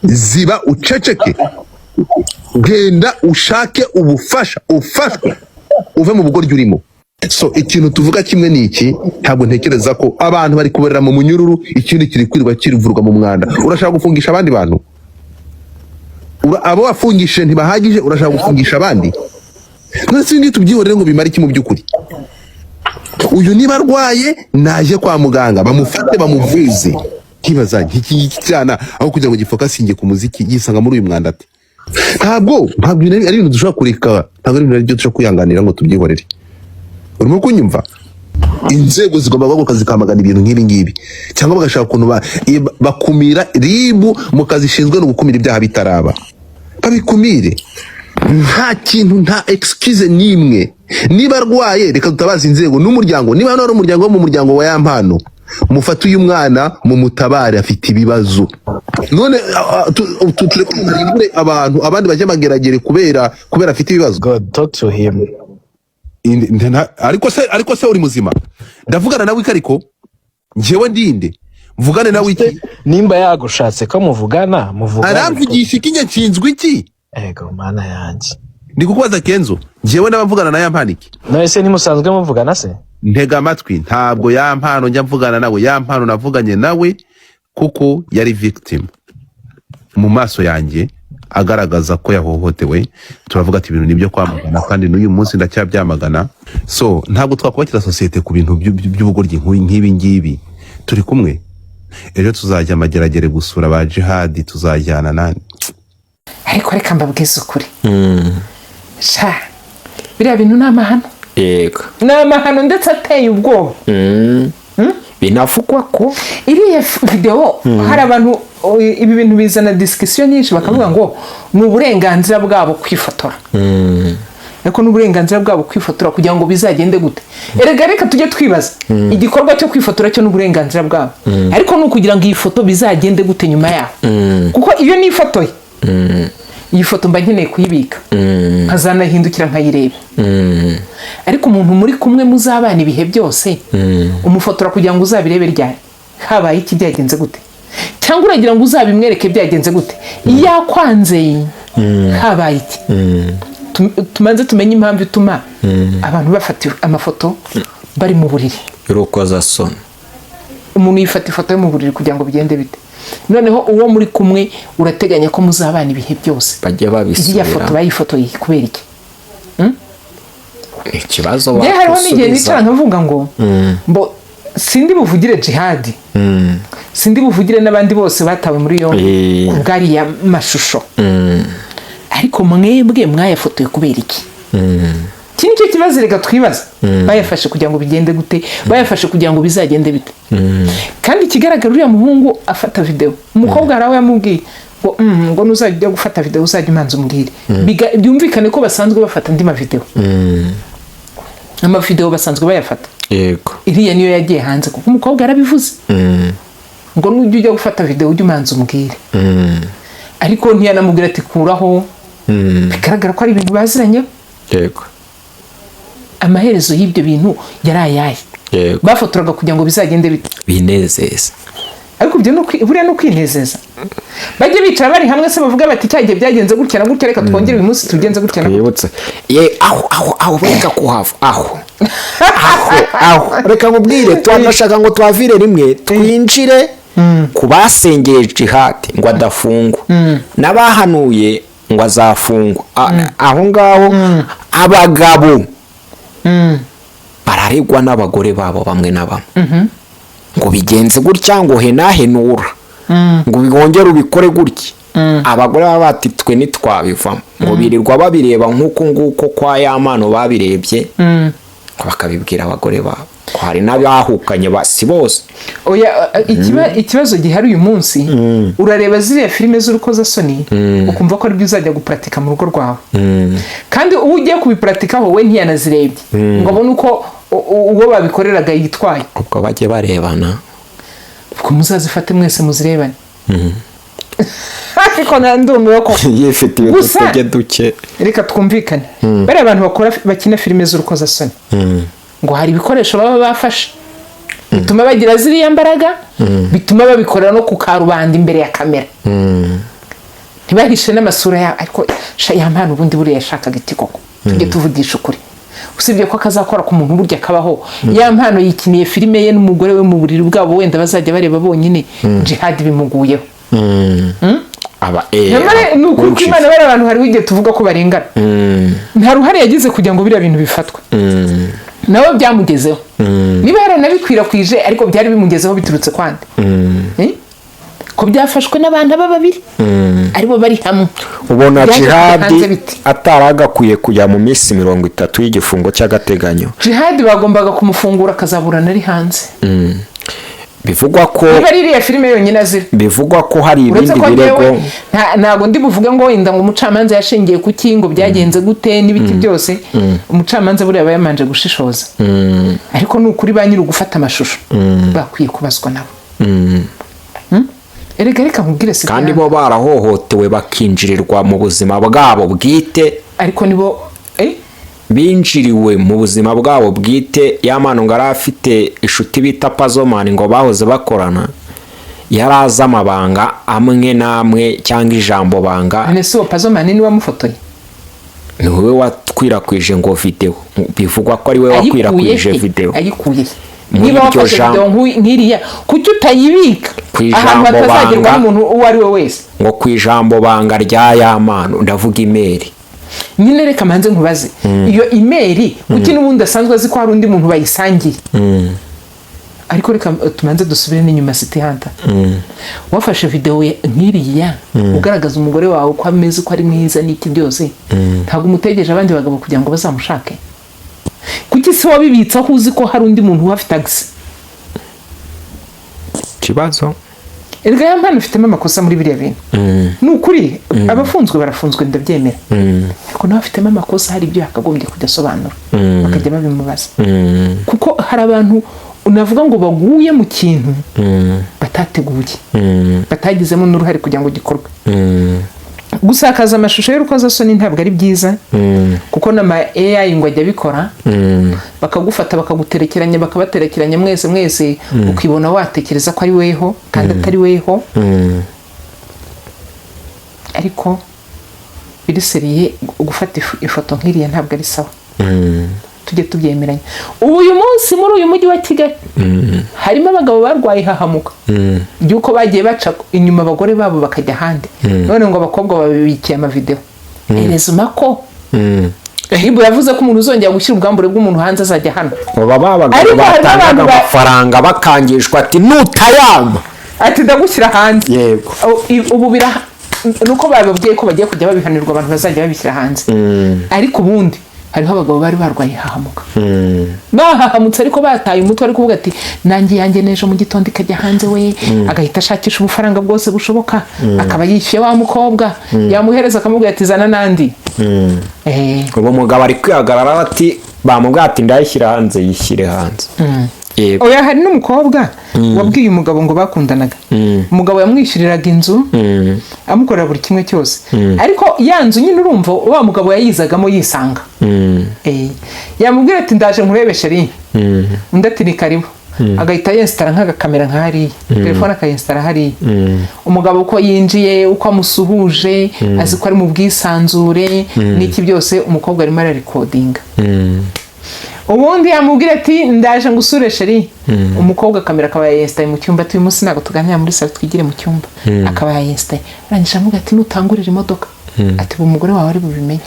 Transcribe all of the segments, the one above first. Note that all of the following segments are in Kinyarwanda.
ziba uceceke, genda ushake ubufasha, ufashwe uve mu bugoryi urimo. So ikintu tuvuga kimwe ni iki, ntabwo ntekereza ko abantu bari kuberera mu munyururu, ikindi kiri kwirwa kirivurwa mu mwanda. Urashaka gufungisha abandi bantu, abo wafungishije ntibahagije, urashaka gufungisha abandi. None ngi tubyihorere ngo bimara iki mu byukuri? Uyu niba arwaye naje kwa muganga bamufate bamuvuze. Kibaza iki cyana aho kugira ngo gifokasinge ku muziki yisanga muri uyu mwanda ati. Ntabwo ari ibintu dushobora kureka, ntabwo ari ibintu dushobora kuyanganira ngo tubyihorere. Urimo kunyumva? Inzego zigomba guhaguruka zikamagana ibintu nk'ibi ngibi, cyangwa bagashaka ukuntu bakumira ribu mu kazi ishinzwe no gukumira ibyaha bitaraba. Babikumire. Nta kintu, nta excuse nimwe. Niba arwaye reka tutabaza inzego n'umuryango. Niba hano ari umuryango wo mu muryango wa Yampano, mufate uyu mwana mu mutabare afite ibibazo. None turekure abantu abandi bajya mageragere kubera afite ibibazo. God, talk to him. Ariko se uri muzima? Ndavugana nawe ariko njyewe ndinde mvugane nawe iki? Nimba yagushatse ko muvugana. Aramvugisha ikinya nshinzwe iki? Ego mana yanjye. Ndi kukubaza Kenzo, njyewe n'abavugana na Yampano iki? None se nimusanzwe muvugana se? Ntega amatwi, ntabwo Yampano njya mvugana nawe. Yampano navuganye nawe kuko yari victim mu maso yanjye, agaragaza ko yahohotewe. Turavuga ati ibintu nibyo kwamagana, kandi n'uyu munsi ndacyabyamagana. So ntabwo twakubakira societe ku bintu by'ubugoryi nk'ibi ngibi. Turi kumwe. Ejo tuzajya mageragere gusura ba jihadi, tuzajyana nani. Ariko reka mbabwize ukuri. Sha biriya bintu n'amahano. Yego. N'amahano ndetse ateye ubwoba. Binavugwa ko iriya video hari abantu ibi bintu bizana discussion nyinshi bakavuga ngo ni uburenganzira bwabo kwifotora. Ariko n'uburenganzira bwabo kwifotora kugira ngo bizagende gute? Erega reka tujye twibaza igikorwa cyo kwifotora cyo n'uburenganzira bwabo. Ariko no kugira ngo iyi foto bizagende gute nyuma yaho. Kuko iyo ni ifoto iyi foto mba nkeneye kuyibika, nkazanahindukira nkayireba. Ariko umuntu muri kumwe muzabana ibihe byose, umufotora kugira ngo uzabirebe ryari, habaye iki byagenze gute? Cyangwa uragira ngo uzabimwereke byagenze gute? Yakwanze habaye iki? Tumanze tumenye impamvu ituma abantu bafata amafoto bari mu buriri. Urukoza son. Umuntu yifata ifoto yo mu buriri kugira ngo bigende bite? Noneho uwo muri kumwe urateganya ko muzabana ibihe byose. Bajya babisubira. Iya foto bayifotoye kubera iki? Ikibazo wa. Hariho n'igihe nicara nkavuga ngo mbo sindi buvugire jihadi. Sindi buvugire n'abandi bose batawe muri yo kubwari ya mashusho. Ariko mwebwe mwayafotoye kubera iki? Kini cyo kibazo reka twibaza. Bayafashe kugira ngo bigende gute? Bayafashe kugira ngo bizagende bite? Kandi kigaragara uriya muhungu afata video. Umukobwa arawe yamubwiye ngo nuzajya gufata video uzajya imanza umbwire. Byumvikane ko basanzwe bafata andi ma video. Ama video basanzwe bayafata. Yego. Iriya niyo yagiye hanze kuko umukobwa arabivuze. Ngo nujya gufata video ujye imanza umbwire. Ariko ntiyanamubwira ati kuraho. Bigaragara ko ari ibintu baziranye. Yego. Amaherezo y'ibyo bintu yarayaye. Yego. Bafotoraga kugira ngo bizagende bite? Binezeza. Ariko byo buriya no kwinezeza. Bajye bicara bari hamwe se bavuga bati cyagiye byagenze gutya na gutya, reka twongere uyu munsi tugenze gutya na gutya. Aho reka kuhava aho reka nkubwire twanashaka ngo twavire rimwe twinjire kubasengeye jihadi ngo adafungwa nabahanuye ngo azafungwa. Aho ngaho abagabo bararegwa n'abagore babo bamwe na bamwe ngo bigenze gutya ngo henahenura ngo bigongere ubikore gutya. Abagore baba batitwe nitwabivamo ngo birirwa babireba nk'uko nguko kwa Yampano babirebye bakabibwira abagore babo ko hari n'abahukanye basi bose. Oya ikibazo gihari uyu munsi urareba ziriya filime z'urukozasoni ukumva ko ari byo uzajya gupratika mu rugo rwawe, kandi ugiye kubipratikaho we ntiyanazirebye ngo abone uko uwo babikoreraga yitwaye. Ubwo bajye barebana ko muzazifate mwese muzirebane. Ariko nandumiwe ko yifitiye gutege duke. Reka twumvikane bari abantu bakina filime z'urukozasoni ngo hari ibikoresho baba bafashe bituma bagira ziriya mbaraga, bituma babikorera no ku karubanda imbere ya kamera. ntibahishe n'amasura yabo, ariko ya mpano ubundi buriya yashakaga iki koko? Tujye tuvugisha ukuri. Usibye ko akazakora ku muntu burya kabaho, ya mpano yikiniye filime ye n'umugore we mu buriri bwabo, wenda bazajya bareba bonyine, Jihad bimuguyeho. Ni ukuri ko Imana bari abantu hari w'igihe tuvuga ko barengana, nta ruhare yagize kugira ngo biriya bintu bifatwe, nawe byamugezeho. Niba yaranabikwirakwije ariko byari bimugezeho biturutse kwande, ko byafashwe n'abantu babiri aribo bari hamwe. Ubona Jihad ataragakwiye kujya mu minsi 30 y'igifungo cy'agateganyo. Jihad bagombaga kumufungura akazaburana ari hanze. Bivugwa ko iriya filime yonyine azira, bivugwa ko hari ibindi birego. Ntabwo ndi buvuge ngo wenda ngo umucamanza yashingiye ku kingo byagenze gute n'ibiti byose, umucamanza buriya aba yamanje gushishoza, ariko n'ukuri ba nyiri gufata amashusho bakwiye kubazwa nabo. Reka nkubwire se, kandi bo barahohotewe bakinjirirwa mu buzima bwabo bwite, ariko nibo binjiriwe mu buzima bwabo bwite. Yamano ngo arafite inshuti bita Pazomani ngo bahoze bakorana, yaraza amabanga amwe namwe cyangwa ijambo banga. Nese Pazomani ni wamufotoye? Ni wowe wakwirakwije ngo video, bivugwa ko ari we wakwirakwije video. Ayikuye niba wafashe video nk'iriya kuki utayibika ahantu hatazagerwa n'umuntu uwo ari we wese? Ngo ku ijambo banga rya Yamano, ndavuga imeri nyine. Reka manze nkubaze, iyo imeri kuki n'ubundi asanzwe azi ko hari undi muntu bayisangiye? Ariko reka tumanze dusubire n'inyuma City Hunter. Wafashe video nk'iriya ugaragaza umugore wawe ko ameze ko ari mwiza n'iki byose, ntabwo umutegereje abandi bagabo kugira ngo bazamushake? Kuki se wabibitsa ko uzi ko hari undi muntu uhafite agisi? Kibazo erega ya mpano ufitemo amakosa muri biriya bintu. Ni ukuri abafunzwe barafunzwe ndabyemera, ariko nawe afitemo amakosa, hari ibyo yakagombye kujya asobanura bakajya babimubaza, kuko hari abantu unavuga ngo baguye mu kintu batateguye, batagizemo n'uruhare kugira ngo gikorwe. Gusakaza amashusho y'urukozasoni ntabwo ari byiza, kuko n'ama AI ngo ajya bikora, bakagufata bakaguterekeranya, bakabaterekeranya mwese ukibona watekereza ko ari weho kandi atari weho. Ariko biriseriye gufata ifoto nk'iriya ntabwo ari sawa, tujye tubyemeranya. Ubu uyu munsi muri uyu mujyi wa Kigali harimo abagabo barwaye hahamuka byuko bagiye baca inyuma abagore babo bakajya handi, none ngo abakobwa babibikiye amavideo. Erezuma ko Ibu yavuze ko umuntu uzongera gushyira ubwambure bw'umuntu hanze azajya hano. Baba batangaga amafaranga bakangishwa ati nutayama ati ndagushyira hanze. Yego. Ubu nuko bababwiye ko bagiye kujya babihanirwa abantu bazajya babishyira hanze. Ariko ubundi hariho abagabo bari barwaye hahamuka. Bahahamutse ariko bataye umutwe ari kuvuga ati nanjye yanjye nejo mu gitondo ikajya hanze we, agahita ashakisha ubufaranga bwose bushoboka, akaba yishyuye wa mukobwa, yamuhereza akamubwira ati zana nandi. Ubu mugabo ari kwihagarara ati bamubwira ati ndayishyira hanze, yishyire hanze. Oya hari n'umukobwa wabwiye umugabo ngo bakundanaga. Umugabo yamwishyuriraga inzu, amukorera buri kimwe cyose. Ariko ya nzu nyine urumva wa mugabo yayizagamo yisanga. Yamubwira ati ndaje nkurebe sheri. Undi ati ni karibu. Agahita yensitara nk'agakamera nk'ahariya, telefone akayensitara hariya. Umugabo uko yinjiye, uko amusuhuje, azi ko ari mu bwisanzure n'iki byose, umukobwa arimo ararikodinga. Ubundi yamubwira ati ndaje ngusure sheri. Umukobwa kamera akaba yayensitaye mu cyumba, ati uyu munsi ntabwo tuganira muri salo, twigire mu cyumba. Akaba yayensitaye, arangije amubwira ati nutangurira imodoka ati ubu umugore wawe ari bubimenye.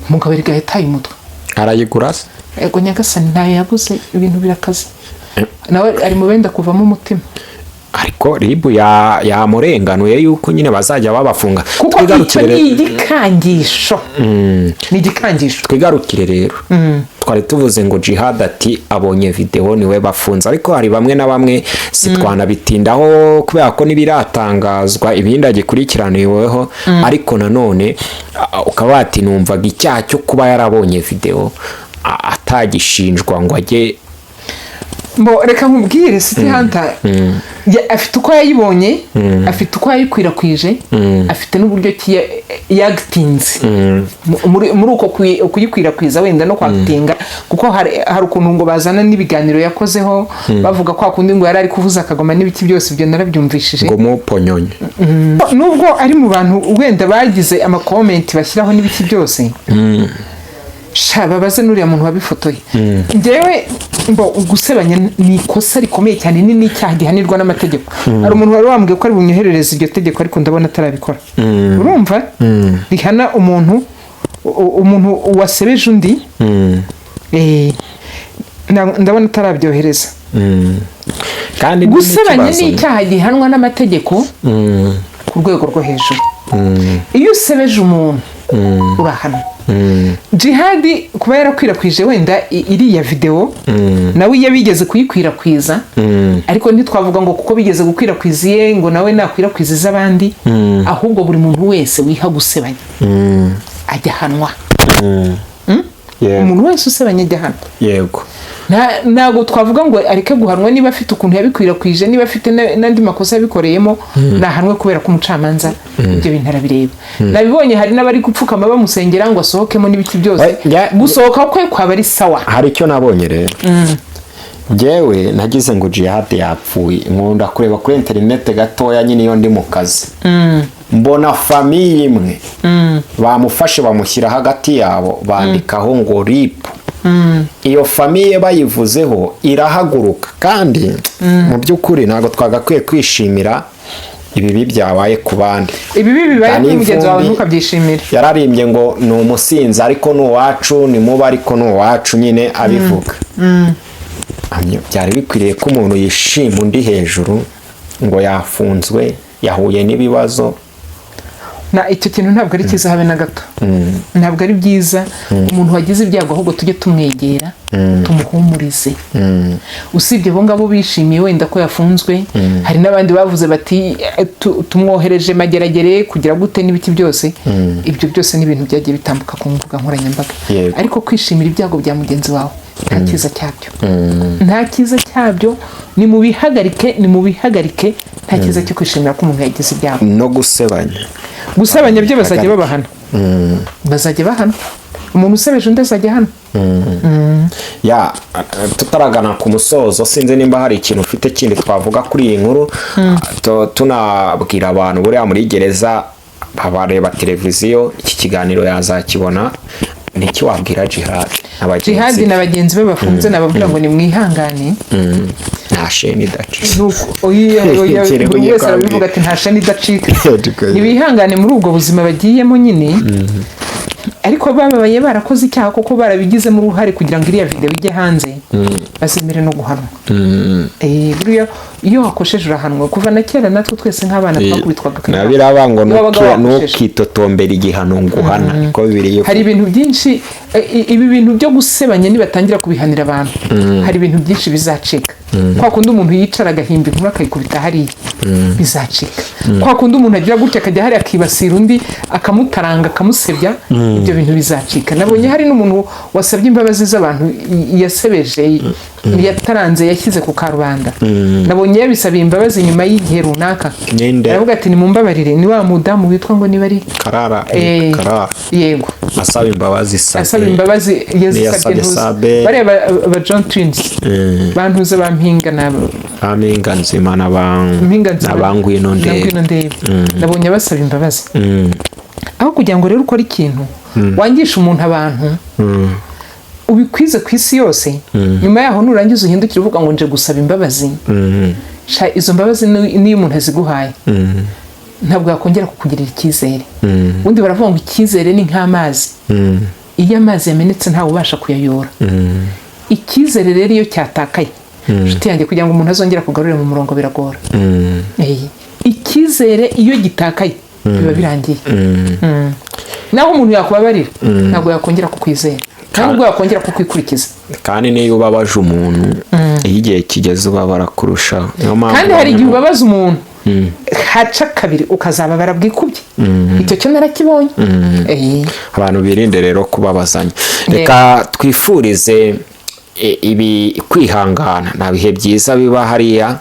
Umugabo ari gahitaye umutwe, arayigura se? Ego nyagasani ntayo yaguze, ibintu birakaze, nawe ari mu benda kuvamo umutima. Ariko ribu yamurenganuye yuko nyine bazajya babafunga. Kuko icyo ni igikangisho. Ni igikangisho. Twigarukire rero. Twari tuvuze ngo Jihad ati abonye video niwe bafunze, ariko hari bamwe na bamwe sitwana bitindaho kubera ko nibiratangazwa ibindi agikurikiraniweho. Ariko nanone ukaba ati numvaga icyaha cyo kuba yarabonye video atagishinjwa ngo ajye mbo reka nkubwire City Hunter afite uko yayibonye, afite uko yayikwirakwije, afite n'uburyo yagitinze muri uko kuyikwirakwiza wenda no kwagitinga, kuko hari ukuntu ngo bazana n'ibiganiro yakozeho bavuga ko akundi ngo yari ari kuvuza akagoma n'ibiki byose ibyo narabyumvishije ngo muponyonye. Nubwo ari mu bantu wenda bagize amakomenti bashyiraho n'ibiki byose, babaze n'uriya muntu wabifotoye. Njyewe gusebanya ni ikosa rikomeye cyane, ni n'icyaha gihanirwa n'amategeko. Hari umuntu wari wambwiye ko ari bunyoherereza iryo tegeko ariko ndabona atarabikora. Urumva rihana umuntu wasebeje undi, ndabona atarabyohereza. Kandi gusebanya ni icyaha gihanwa n'amategeko ku rwego rwo hejuru. Iyo usebeje umuntu urahanwa. Jihadi kuba yarakwirakwije wenda iriya video nawe yabigeze kuyikwirakwiza, ariko ntitwavuga ngo kuko bigeze gukwirakwiza iye ngo nawe nakwirakwiza iz'abandi, ahubwo buri muntu wese wiha gusebanya ajya hanwa. Umuntu wese usebanya ajya hanwa. Yego. Ntabwo twavuga ngo areke guhanwa niba afite ukuntu yabikwirakwije, niba afite n'andi makosa yabikoreyemo nahanwe kubera ko umucamanza ibyo bintu arabireba. Nabibonye hari n'abari gupfukama bamusengera ngo asohokemo n'ibiki byose, gusohoka kwe kwaba ari sawa. Hari icyo nabonye rero, njyewe nagize ngo Jihad yapfuye, nkunda kureba kuri internet gatoya nyine iyo ndi mu kazi, mbona famiye imwe bamufashe bamushyira hagati yabo bandikaho ngo RIP. Iyo famiye bayivuzeho irahaguruka, kandi mu by'ukuri ntabwo twagakwiye kwishimira ibibi byabaye ku bandi. Ibibi bibaye ku mugenzi wawe ntukabyishimire. Yararimbye ngo ni umusinzi ariko ni uwacu, ni muba ariko ni uwacu, nyine abivuga. Byari bikwiriye ko umuntu yishima undi hejuru ngo yafunzwe, yahuye n'ibibazo. Icyo kintu ntabwo ari cyiza habe na gato. Ntabwo ari byiza umuntu wagize ibyago, ahubwo tujye tumwegera tumuhumurize. Usibye bo ngabo bishimiye wenda ko yafunzwe, hari n'abandi bavuze bati tumwohereje mageragere kugira gute n'ibiki byose. Ibyo byose ni ibintu byagiye bitambuka ku mbuga nkoranyambaga, ariko kwishimira ibyago bya mugenzi wawe nta cyiza cyabyo. Nta cyiza cyabyo, ni mu bihagarike, nta cyiza cyo kwishimira ko umuntu yagize ibyago. No gusebanya byo bazajya babahana. Bazajya bahana umuntu usebeje undi azajya hano. Tutaragana ku musozo, sinzi nimba hari ikintu ufite kindi twavuga kuri iyi nkuru. Tunabwira abantu buriya muri gereza bareba televiziyo, iki kiganiro yazakibona. Niki wabwira Jihad na bagenzi be bafunze, nababwira ngo ni mwihangane, nta sheni idacika. Buri wese arabivuga ati nta sheni idacika. Nibihangane muri ubwo buzima bagiyemo nyine, ariko babaye barakoze icyaha kuko barabigizemo uruhare kugira ngo iriya video ijye hanze, bazemere no guhanwa. Buriya iyo wakosheje urahanwa. Kuva na kera natwe twese nk'abana twakubitwaga kandi nabiraba ngo nukitotombera igihano nguhana, niko bibiri. Hari ibintu byinshi, ibi bintu byo gusebanya nibatangira kubihanira abantu, hari ibintu byinshi bizacika. Kwa kundi umuntu yicara agahimba inkuru akayikubita hariya, bizacika. Kwa kundi umuntu agira gutya akajya hari akibasira undi akamutaranga akamusebya, ibyo bintu bizacika. Nabonye hari n'umuntu wasabye imbabazi z'abantu yasebeje, yataranze yashyize ku karubanda. Nabonye yabisabiye imbabazi nyuma y'igihe runaka. Aravuga ati nimumbabarire, ni wa mudamu witwa ngo niba ari Karara. Yego, asaba imbabazi yazisabye bareba ba John Twins, bantuze bampinga nabo bampinga nzima n'abangwino ndebe. Nabonye basaba imbabazi. Aho kugira ngo rero ukore ikintu wangisha umuntu abantu ubikwize ku isi yose, nyuma yaho nurangiza uhindukire uvuga ngo nje gusaba imbabazi. Izo mbabazi niyo umuntu aziguhaye ntabwo yakongera kukugirira icyizere. Ubundi baravuga ngo icyizere ni nk'amazi, iyo amazi yamenetse ntawe ubasha kuyayora. Icyizere rero iyo cyatakaye, nshuti yanjye, kugira ngo umuntu azongera kugarurira mu murongo biragora. Icyizere iyo gitakaye biba birangiye. Naho umuntu yakubabarira ntabwo yakongera kukwizera, ntabwo yakongera kukwikurikiza. Kandi niyo ubabaje umuntu, iyo igihe kigeze ubabara kurushaho. Kandi hari igihe ubabaza umuntu haca kabiri ukazababara bwikubye. Icyo cyo narakibonye. Abantu birinde rero kubabazanya. Reka twifurize ibi kwihangana nta bihe byiza biba hariya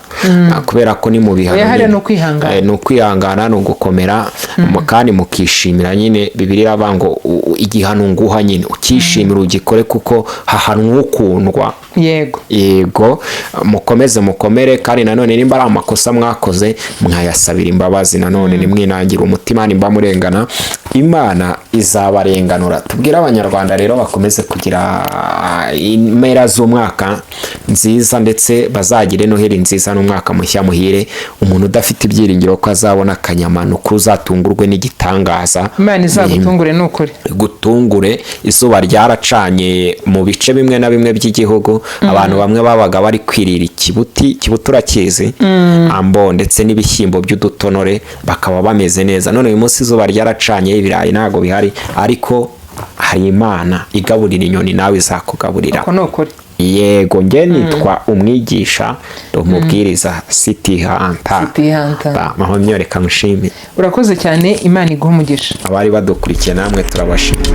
kubera ko ni mu bihano hariya ni ukwihangana. ni ukwihangana ni ugukomera kandi mukishimira nyine Bibiliya iravuga ngo igihano nguha nyine ukishimira ugikore kuko hahanwa ukundwa. Yego mukomeze mukomere kandi nanone nimba ari amakosa mwakoze mwayasabira imbabazi nanone nimwinangira umutima nimba murengana Imana izabarenganura. Tubwire abanyarwanda rero bakomeze kugira impera z'umwaka nziza ndetse bazagire noheri nziza n'umwaka mushya muhire. Umuntu udafite ibyiringiro ko azabona akanyamano kuzatungurwe n'igitangaza. Imana izagutungure n'ukuri. Gutungure izuba ryaracanye mu bice bimwe na bimwe by'igihugu. Abantu bamwe babaga bari kwirira ikibutura kizi ambo ndetse n'ibishyimbo by'udutonore bakaba bameze neza. None uyu munsi izuba ryaracanye ibirayi ntago bihari ariko hari Imana igaburira inyoni nawe izakugaburira. Yego nge nitwa umwigisha umubwiriza City Hunter. Mahomyo reka mushimire. Urakoze cyane Imana iguha umugisha. Abari badukurikiye namwe turabashimira.